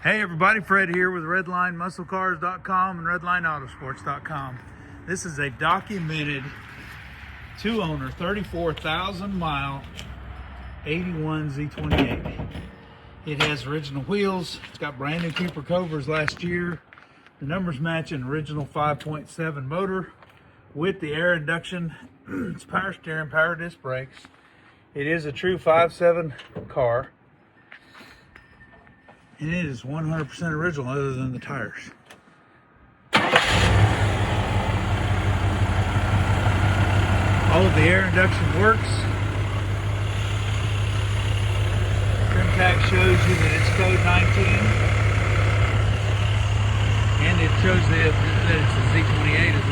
Hey everybody, Fred here with RedlineMuscleCars.com and RedlineAutosports.com. This is a documented two-owner, 34,000 mile 81 Z28. It has original wheels. It's got brand new Cooper Cobras last year. The numbers match an original 5.7 motor with the air induction. It's power steering, power disc brakes. It is a true 5.7 car. And it is 100% original other than the tires. All of the air induction works. Trim tag shows you that it's code 19. And it shows that it's a Z28 as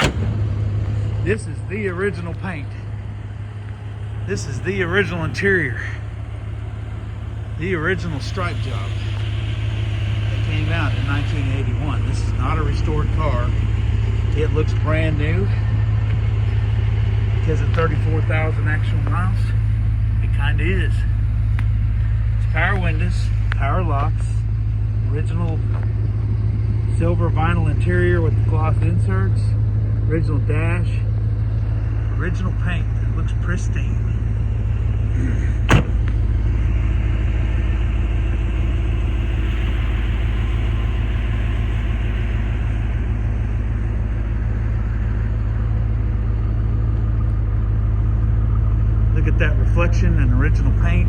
well. This is the original paint. This is the original interior. The original stripe job that came out in 1981. This is not a restored car. It looks brand new because at 34,000 actual miles, it kind of is. It's power windows, power locks, original silver vinyl interior with the cloth inserts, original dash, original paint. It looks pristine. Look at that reflection and original paint.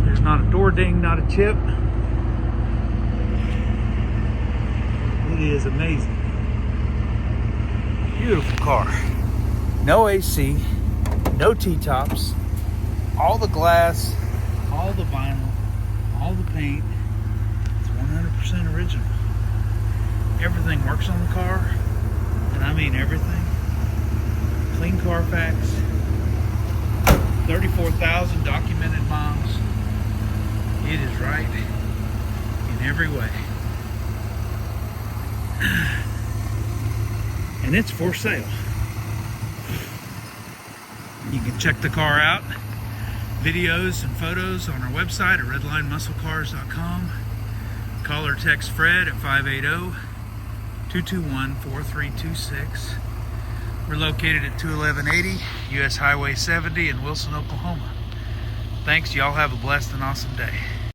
There's not a door ding, not a chip. It is amazing. Beautiful car. No AC, no T-tops, all the glass, all the vinyl, all the paint. It's 100% original. Everything works on the car, and I mean everything. Clean CARFAX. 34,000 documented miles. It is right in every way. And it's for sale. You can check the car out, videos and photos on our website at RedlineMuscleCars.com. Call or text Fred at 580-221-4326. We're located at 21180 US Highway 70 in Wilson, Oklahoma. Thanks. Y'all have a blessed and awesome day.